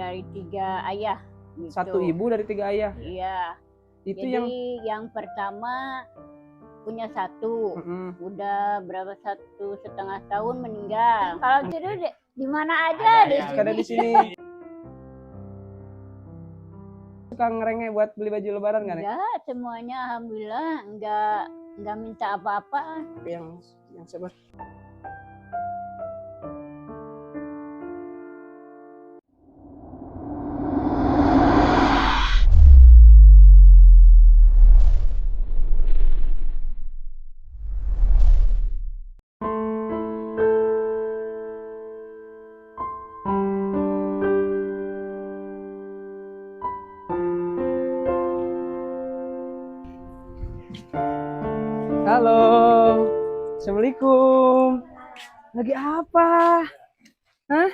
dari 3 ayah. Gitu. Satu ibu dari 3 ayah. Iya. Itu jadi yang pertama punya 1, udah berapa 1,5 tahun meninggal. Kalau tidur di mana aja di sini. Ada di sini. Suka ngerengek buat beli baju lebaran kan? Enggak, semuanya alhamdulillah enggak minta apa-apa. Yang siapa? Halo, assalamualaikum. Lagi apa? Hah?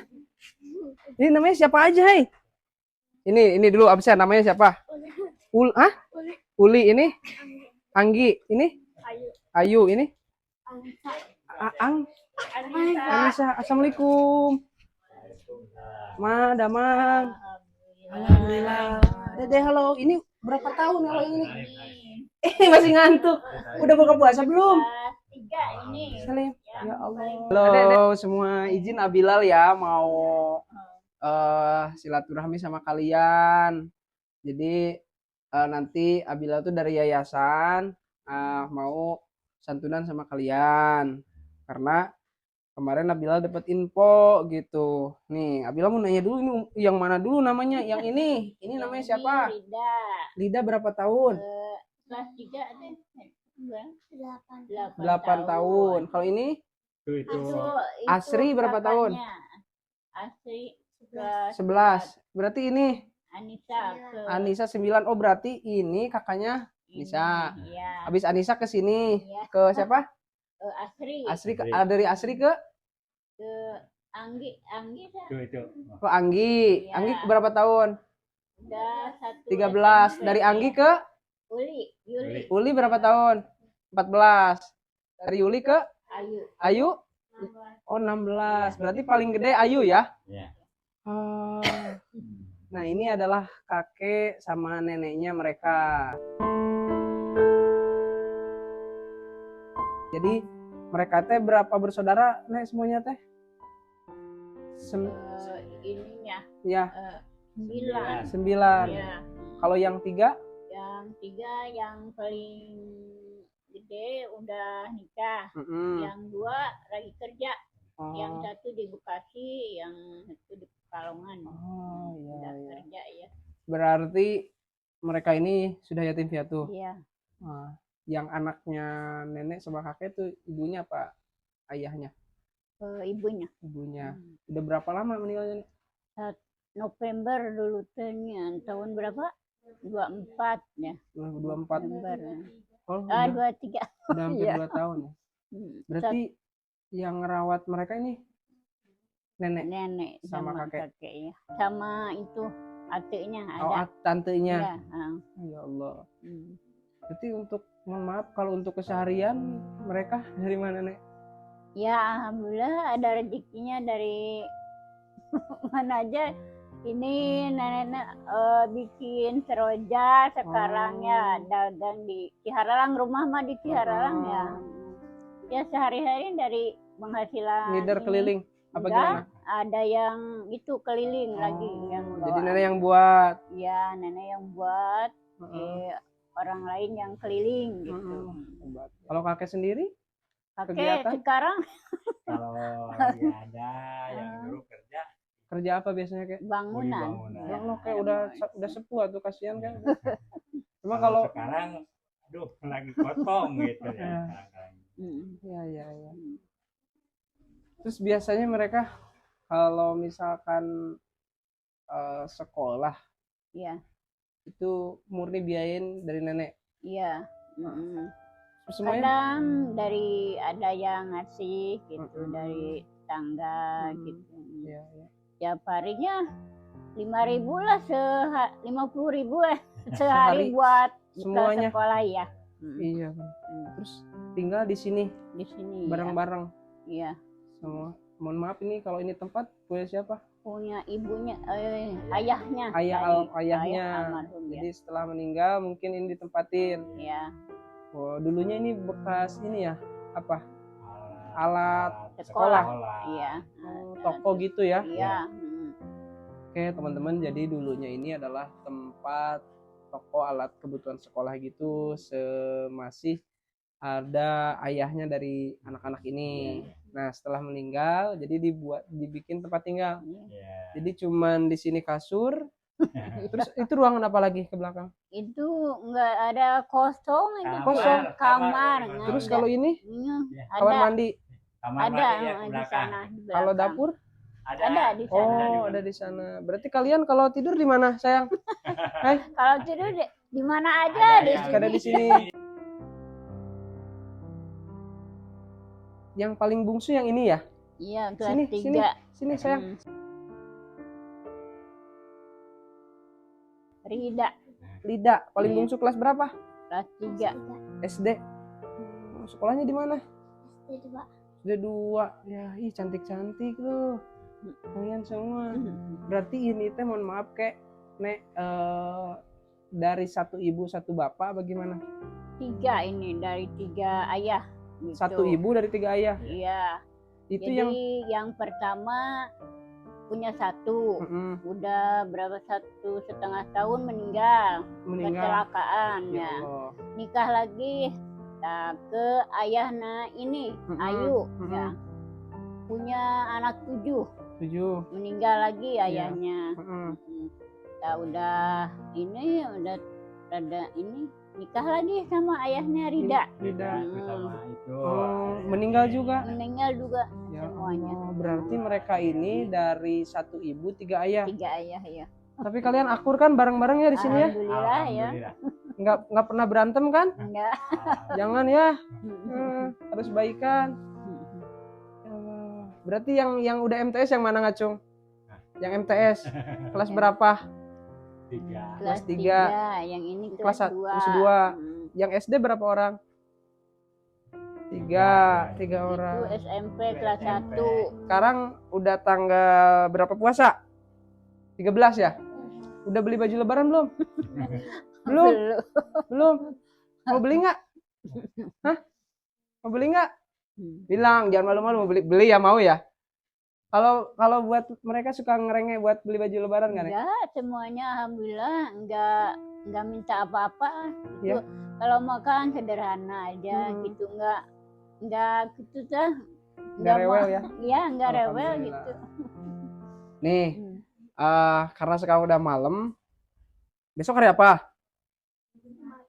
Ini namanya siapa aja, Hai? Ini dulu absen, namanya siapa? Uli. Ini? Anggi. Ini? Ayu. Ini? Anissa. Assalamualaikum. Damang. Alhamdulillah. Dede, halo. Ini berapa tahun kalau ini? Masih ngantuk. Udah buka puasa belum? 3 ini. Salim. Ya Allah. Halo semua, izin Abilal ya mau silaturahmi sama kalian. Jadi nanti Abilal tuh dari yayasan mau santunan sama kalian. Karena kemarin Abilal dapat info gitu. Nih, Abilal mau nanya dulu, ini yang mana dulu namanya? Yang ini. Ini namanya siapa? Lida berapa tahun? Kelas 3 deh. 8 tahun. Kalau ini? Itu. Asri berapa tahun? Asri 11. Berarti ini Anissa 9. Oh, berarti ini kakaknya Anissa. Iya. Habis Anissa ke sini. Iya. Ke siapa? Asri dari Asri ke Anggi Itu. ke Anggi. Ya. Anggi berapa tahun? Udah 13. Dari Anggi ke Uli berapa tahun? 14. Dari Uli ke Ayu? Oh, 16. Berarti paling gede Ayu ya? Iya. Nah, ini adalah kakek sama neneknya mereka. Jadi mereka teh berapa bersaudara, Nek, semuanya teh? Ininya Ya. 9. Ya. Kalau yang 3? Yang 3 yang paling gede udah nikah. Yang 2 lagi kerja. Yang 1 di Bekasi, yang 1 di Pekalongan. Udah kerja ya. Berarti mereka ini sudah yatim piatu. Iya. Yang anaknya nenek sama kakek itu ibunya apa ayahnya? Ibunya. Udah berapa lama meninggalnya? November dulu tahun berapa? 24 ya. 24. November. Oh, 23. Udah hampir 2 tahun ya. Berarti yang ngerawat mereka ini nenek sama kakek ya. Sama itu adiknya ada. Oh, tantenya. Ya, Ya Allah. Berarti mohon maaf, kalau untuk keseharian mereka dari mana, Nek? Ya, alhamdulillah ada rezekinya dari mana aja. Ini nenek bikin seroja sekarang ya, dagang di Ciharalang, rumah mah di Ciharalang ya. Ya sehari-hari dari penghasilan. Ngider keliling apa gimana? Ada yang itu keliling lagi yang bawa. Jadi nenek yang buat. Ya, nenek yang buat. Orang lain yang keliling gitu. Kalau kakek sendiri? Kakek sekarang kalau lagi ada yang dulu kerja apa biasanya, kayak bangunan. Kayak udah sepuh tuh, kasihan kan. Cuma kalau sekarang lagi potong gitu ya. Ya. Terus biasanya mereka kalau misalkan sekolah, ya, itu murni biayain dari nenek. Iya. Semuanya? Kadang dari ada yang ngasih gitu dari tangga gitu. Iya. Tiap harinya 5.000 lah, 50.000 sehari buat semuanya sekolah ya. Iya. Terus tinggal di sini bareng-bareng. Iya. Semua. Mohon maaf, ini kalau ini tempat punya siapa? punya ibunya, ayahnya. Ayahnya. almarhum ya. Jadi setelah meninggal mungkin ini ditempatin. Ya, Oh, dulunya ini bekas ini ya, apa? Alat Alat sekolah. sekolah. Iya. Toko gitu ya. Iya. Oke, teman-teman, jadi dulunya ini adalah tempat toko alat kebutuhan sekolah gitu, masih ada ayahnya dari anak-anak ini. Nah, setelah meninggal, jadi dibikin tempat tinggal. Ya. Jadi cuman di sini kasur, terus itu ruangan apa lagi ke belakang? Itu nggak ada kosong itu. Kosong. Kamar. Terus kalau ini kamar ada mandi. Kamar ada mandi ya, ke di belakang. sana. Di Kalau belakang. dapur? Ada di sana. Oh, ada di sana. Berarti kalian kalau tidur di mana, sayang? Hai, Kalau tidur di mana aja di sini. ada di sini. Yang paling bungsu yang ini ya? Iya, kelas Sini, 3. sini sayang. Rida, Lida, paling Iya. bungsu kelas berapa? kelas 3. SD. Sekolahnya di mana? Itu, Pak. SD 2. Ya, ih cantik-cantik tuh. Kalian semua. Berarti ini teh mohon maaf kek, Nek, dari satu ibu satu bapak bagaimana? 3 ini dari 3 ayah. Gitu. Satu ibu dari 3 ayah. Iya. Itu Jadi yang yang pertama punya 1. Udah berapa 1,5 tahun meninggal. Kecelakaan Ya ya. Allah. Nikah lagi. Nah, ke ayahnya ini Ayu ya. Punya anak 7. 7. Meninggal lagi Iya. ayahnya. Nah, udah ini udah ada ini nikah lagi sama ayahnya Rida. Rida. Itu sama itu. Oh, meninggal juga. Meninggal juga Ya semuanya. Allah, berarti mereka ini dari satu ibu 3 ayah. 3 ayah ya. Tapi kalian akur kan bareng-bareng ya di sini ya? Alhamdulillah ya. Alhamdulillah. Nggak pernah berantem kan? Enggak. Jangan ya. Harus baikan. Ya Allah. Berarti yang udah MTS yang mana, Ngacung? Yang MTS kelas berapa? 3. Kelas 3. 3, yang ini kelas 2. Kelas 2. Yang SD berapa orang? 3 orang. Itu SMP kelas 1. Sekarang udah tanggal berapa puasa? 13 ya? Udah beli baju lebaran belum? Belum? Belum? Mau beli nggak? Hah? Mau beli nggak? Bilang, jangan malu-malu, mau beli ya, mau ya? Kalau buat mereka suka ngerengek buat beli baju lebaran kan ya? Enggak, semuanya alhamdulillah enggak minta apa-apa. Iya. Kalau makan sederhana aja gitu, enggak gitu dah. Nggak rewel ya? Iya, enggak rewel Alhamdulillah. gitu. Nih, karena sekarang udah malam, besok hari apa?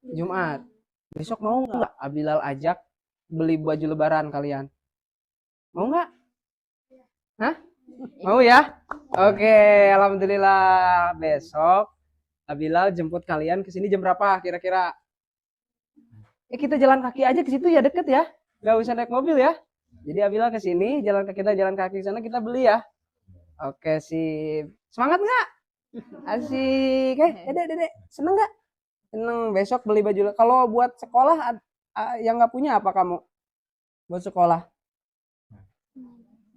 Jumat. Besok mau nggak Abilal ajak beli baju lebaran kalian? Mau nggak? Hah? Mau ya? Oke, alhamdulillah. Besok Abilal jemput kalian ke sini jam berapa kira-kira? Kita jalan kaki aja ke situ ya, deket ya. Nggak usah naik mobil ya. Jadi Abilal ke sini, kita jalan kaki ke sana, kita beli ya. Oke, sip. Semangat nggak? Asik. Dedek, seneng nggak? Seneng. Besok beli baju. Kalau buat sekolah, yang nggak punya apa kamu? Buat sekolah?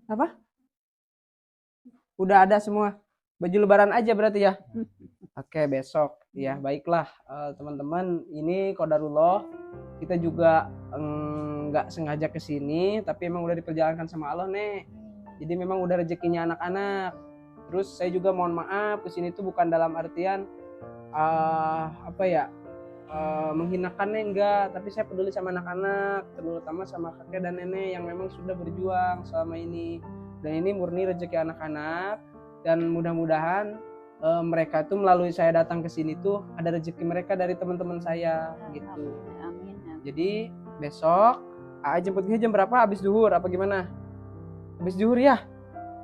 Apa? Udah ada semua. Baju lebaran aja berarti ya? Oke, besok. Ya, baiklah teman-teman. Ini qadarullah. Kita juga nggak sengaja kesini, tapi emang udah diperjalankan sama Allah, Nek. Jadi memang udah rezekinya anak-anak. Terus saya juga mohon maaf, kesini tuh bukan dalam artian menghinakannya enggak, tapi saya peduli sama anak-anak, terutama sama kakek dan nenek yang memang sudah berjuang selama ini. Dan ini murni rezeki anak-anak, dan mudah-mudahan mereka tuh melalui saya datang ke sini tuh ada rezeki mereka dari teman-teman saya gitu. Amin. Jadi besok jemputnya jam berapa? Habis zuhur apa gimana? Habis zuhur ya.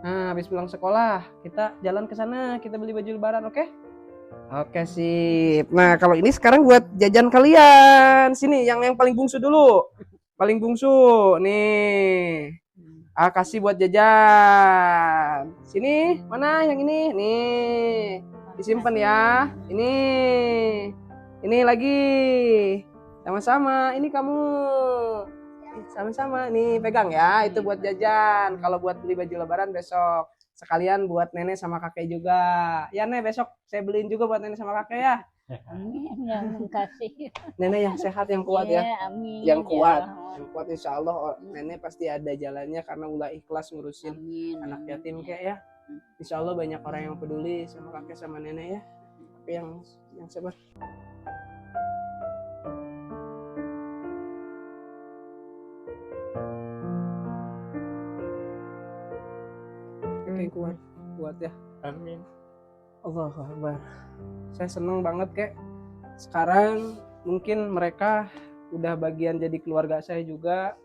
Nah, habis pulang sekolah kita jalan ke sana, kita beli baju lebaran, oke? Oke, sip. Nah, kalau ini sekarang buat jajan kalian. Sini yang paling bungsu dulu. Paling bungsu. Nih. Kasih buat jajan. Sini, mana yang ini? Nih. Disimpan ya. Ini lagi. Sama-sama. Ini kamu. Sama-sama. Nih, pegang ya. Itu buat jajan. Kalau buat beli baju lebaran besok. sekalian buat nenek sama kakek juga. Ya Nek, besok saya beliin juga buat nenek sama kakek ya. Amin, yang kasih. Nenek yang sehat, yang kuat ya. Amin. Yang kuat. Ya. Yang kuat insya Allah nenek pasti ada jalannya karena udah ikhlas ngurusin anak yatim kayak ya. Insya Allah banyak orang yang peduli sama kakek sama nenek ya. Tapi yang sabar. Kakek kuat ya. Amin. Allahu Akbar. Saya seneng banget kek. Sekarang mungkin mereka udah bagian jadi keluarga saya juga.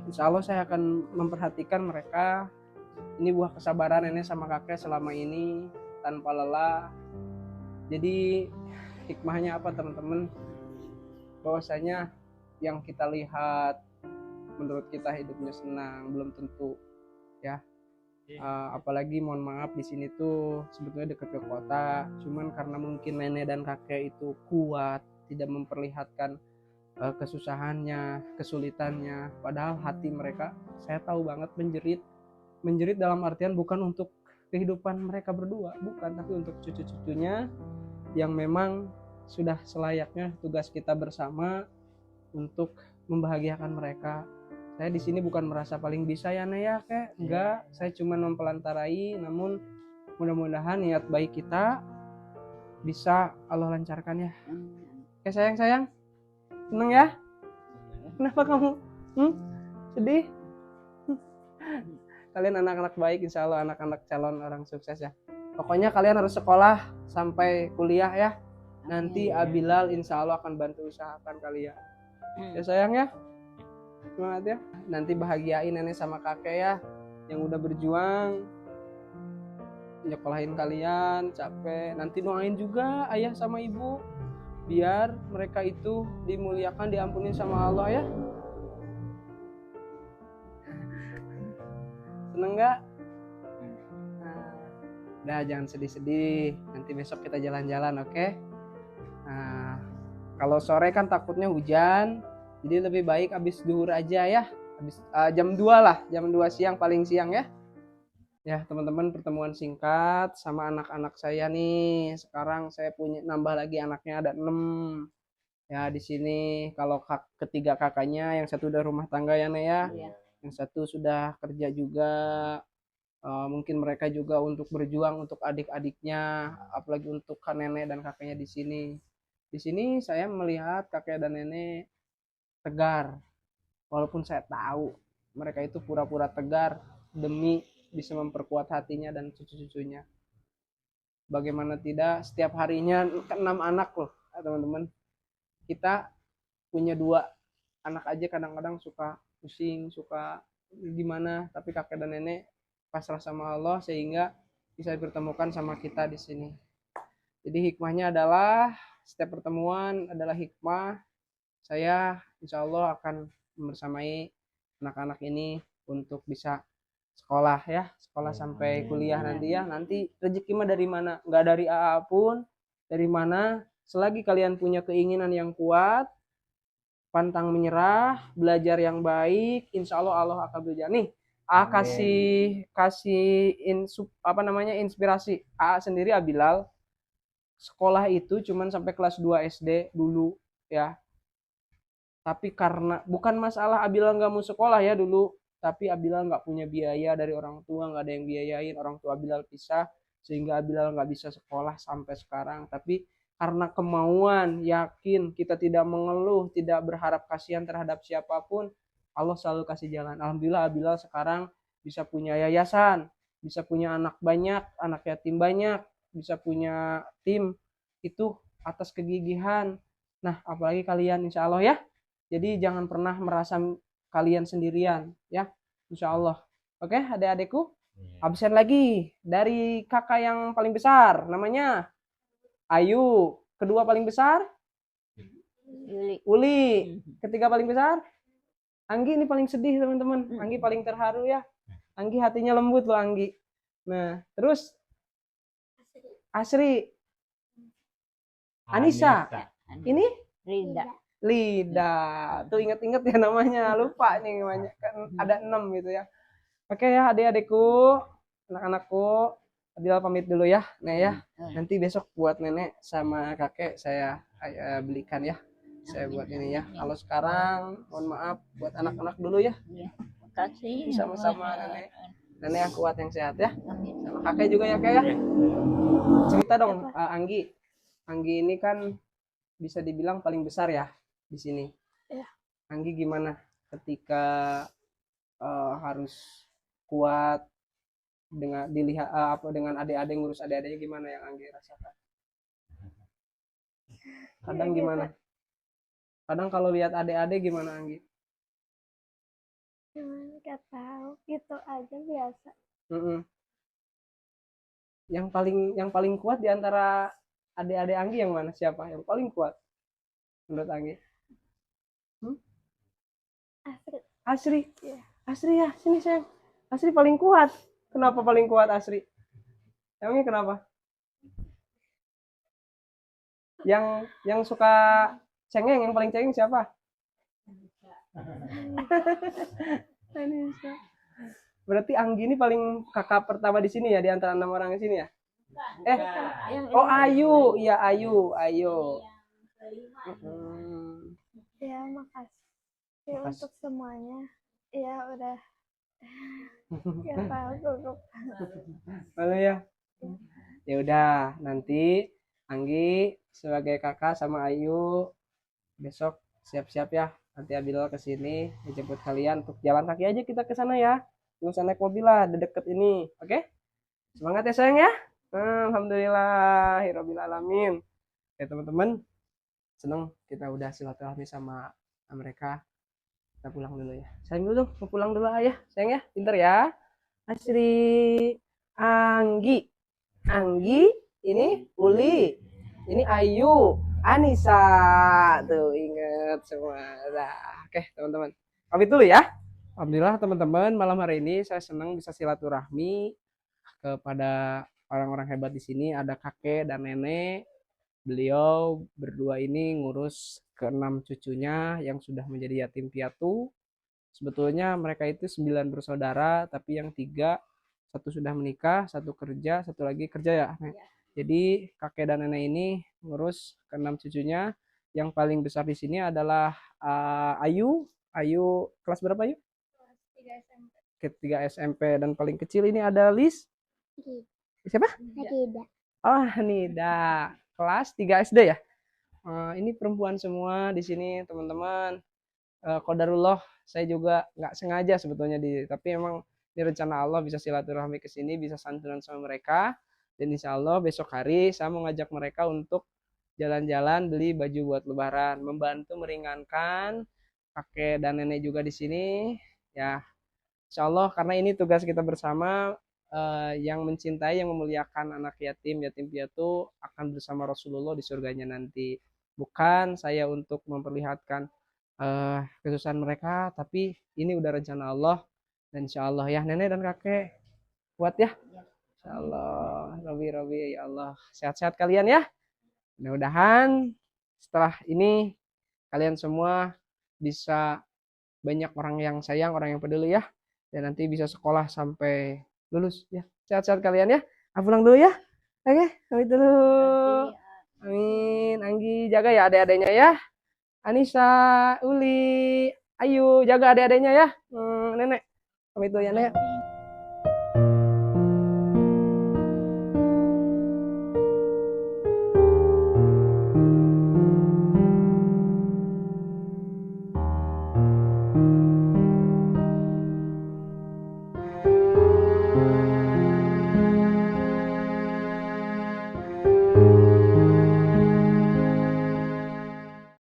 Insya Allah saya akan memperhatikan mereka. Ini buah kesabaran nenek sama kakek selama ini tanpa lelah. Jadi hikmahnya apa teman-teman? Bahwasanya yang kita lihat menurut kita hidupnya senang belum tentu ya. Apalagi mohon maaf di sini tuh sebetulnya dekat ke kota, cuman karena mungkin nenek dan kakek itu kuat, tidak memperlihatkan kesusahannya, kesulitannya, padahal hati mereka saya tahu banget menjerit dalam artian bukan untuk kehidupan mereka berdua, bukan, tapi untuk cucu-cucunya yang memang sudah selayaknya tugas kita bersama untuk membahagiakan mereka. Saya di sini bukan merasa paling bisa ya Nek ya, kayak enggak, saya cuma mempelantarai, namun mudah-mudahan niat baik kita bisa Allah lancarkan ya. Oke sayang, seneng ya? Kenapa kamu sedih? Kalian anak-anak baik, insya Allah anak-anak calon orang sukses ya. Pokoknya kalian harus sekolah sampai kuliah ya. Nanti Abilal insya Allah akan bantu usahakan kalian. Ya sayang ya. Semangat ya. Nanti bahagiain nenek sama kakek ya yang udah berjuang nyekolahin kalian, capek. Nanti doain juga ayah sama ibu biar mereka itu dimuliakan, diampuni sama Allah ya. Seneng nggak? Nah, jangan sedih-sedih. Nanti besok kita jalan-jalan, oke? Nah, kalau sore kan takutnya hujan. Jadi lebih baik habis duhur aja ya. Habis jam 2 lah, jam 2 siang paling siang ya. Ya, teman-teman, pertemuan singkat sama anak-anak saya nih. Sekarang saya punya nambah lagi anaknya ada 6. Ya, di sini kalau ketiga kakaknya, yang satu udah rumah tangga ya, Nek ya. Yang satu sudah kerja juga. Mungkin mereka juga untuk berjuang untuk adik-adiknya, apalagi untuk nenek dan kakeknya di sini. Di sini saya melihat kakek dan nenek tegar, walaupun saya tahu mereka itu pura-pura tegar demi bisa memperkuat hatinya dan cucu-cucunya. Bagaimana tidak, setiap harinya 6 anak loh teman-teman. Kita punya 2 anak aja kadang-kadang suka pusing, suka gimana, tapi kakek dan nenek pasrah sama Allah sehingga bisa dipertemukan sama kita di sini. Jadi hikmahnya adalah setiap pertemuan adalah hikmah. Saya insya Allah akan membersamai anak-anak ini untuk bisa sekolah ya, sekolah sampai kuliah nanti ya. Nanti rezeki mah dari mana? Nggak dari AA pun, dari mana? Selagi kalian punya keinginan yang kuat, pantang menyerah, belajar yang baik, insya Allah akan belajar. Nih, kasih inspirasi. AA sendiri Abilal sekolah itu cuman sampai kelas 2 SD dulu ya. Tapi karena bukan masalah Abilal nggak mau sekolah ya dulu, tapi Abilal nggak punya biaya dari orang tua, nggak ada yang biayain, orang tua Abilal pisah sehingga Abilal nggak bisa sekolah sampai sekarang. Tapi karena kemauan, yakin, kita tidak mengeluh, tidak berharap kasihan terhadap siapapun, Allah selalu kasih jalan. Alhamdulillah Abilal sekarang bisa punya yayasan, bisa punya anak banyak, anak yatim banyak, bisa punya tim, itu atas kegigihan. Nah apalagi kalian insya Allah ya. Jadi jangan pernah merasa kalian sendirian ya, insya Allah. Oke adik-adikku, absen lagi dari kakak yang paling besar namanya Ayu, kedua paling besar Uli, ketiga paling besar Anggi. Ini paling sedih teman-teman, Anggi paling terharu ya. Anggi hatinya lembut loh Anggi. Nah terus Asri, Anissa, ini Lida, tuh inget-inget ya namanya, lupa nih namanya kan ada 6 gitu ya. Oke ya adik-adikku, anak-anakku, Abila pamit dulu ya, Nek ya. Nanti besok buat nenek sama kakek saya belikan ya. Saya buat ini ya. Kalau sekarang mohon maaf buat anak-anak dulu ya. Makasih. Sama-sama nenek. Nenek yang kuat yang sehat ya. Amin. Sama kakek juga ya kak ya. Cerita dong Anggi. Anggi ini kan bisa dibilang paling besar ya di sini. Iya. Anggi gimana ketika harus kuat dengan dilihat dengan adik-adik, ngurus adik-adiknya, gimana yang Anggi rasakan? Kadang gimana? Kadang kalau lihat adik-adik gimana Anggi? Cuman gak tahu, gitu aja biasa. Yang paling kuat di antara adik-adik Anggi yang mana? Siapa yang paling kuat menurut Anggi? Asri. Iya. Asri ya, sini sayang. Asri paling kuat. Kenapa paling kuat Asri? Emangnya kenapa? Yang suka cengeng, yang paling cengeng siapa? Anissa. Berarti Anggi ini paling kakak pertama di sini ya, di antara 6 orang di sini ya? Oh Ayu, iya Ayu. Ya makasih untuk semuanya. Ya udah. Gak tahu gugup. Halo ya. Ya udah, nanti Anggi sebagai kakak sama Ayu besok siap-siap ya. Nanti Abila ke sini menjemput kalian untuk jalan kaki aja kita ke sana ya. Nggak usah naik mobil lah, deket ini. Oke? Semangat ya sayang ya. Alhamdulillahirabbil alamin. Ya teman-teman, senang kita udah silaturahmi sama mereka. Kita pulang dulu ya. Sayang dulu dong, mau pulang dulu ayah. Sayang ya, pinter ya. Asri, Anggi, ini Uli, ini Ayu, Anissa. Tuh inget semua. Nah, oke teman-teman. Pamit dulu ya. Alhamdulillah teman-teman, malam hari ini saya senang bisa silaturahmi kepada orang-orang hebat di sini. Ada kakek dan nenek. Beliau berdua ini ngurus ke-6 cucunya yang sudah menjadi yatim piatu. Sebetulnya mereka itu 9 bersaudara, tapi yang 3, satu sudah menikah, satu kerja, satu lagi kerja ya. Jadi kakek dan nenek ini ngurus ke-6 cucunya. Yang paling besar di sini adalah Ayu. Ayu kelas berapa Ayu? Kelas 3 SMP. Ketiga SMP. Dan paling kecil ini ada Liz. Siapa? Nida. Oh, Nida. Kelas 3 SD ya. Ini perempuan semua di sini teman-teman. Qadarullah, saya juga nggak sengaja sebetulnya tapi emang ini rencana Allah bisa silaturahmi ke sini, bisa santunan sama mereka. Dan insya Allah besok hari saya mau ngajak mereka untuk jalan-jalan beli baju buat lebaran, membantu meringankan kakek dan nenek juga di sini. Ya, insya Allah karena ini tugas kita bersama. Yang mencintai, yang memuliakan anak yatim piatu akan bersama Rasulullah di surganya nanti. Bukan saya untuk memperlihatkan kesusahan mereka, tapi ini udah rencana Allah. Dan insya Allah ya nenek dan kakek kuat ya. Insya Allah, Robi ya Allah, sehat-sehat kalian ya. Mudah-mudahan setelah ini kalian semua bisa banyak orang yang sayang, orang yang peduli ya. Dan nanti bisa sekolah sampai lulus ya. Sehat-sehat kalian ya. Pulang dulu ya. Oke, pamit dulu. Amin. Anggi jaga ya adik-adiknya ya. Anissa, Uli, Ayu jaga adik-adiknya ya. Nenek pamit dulu ya Nek.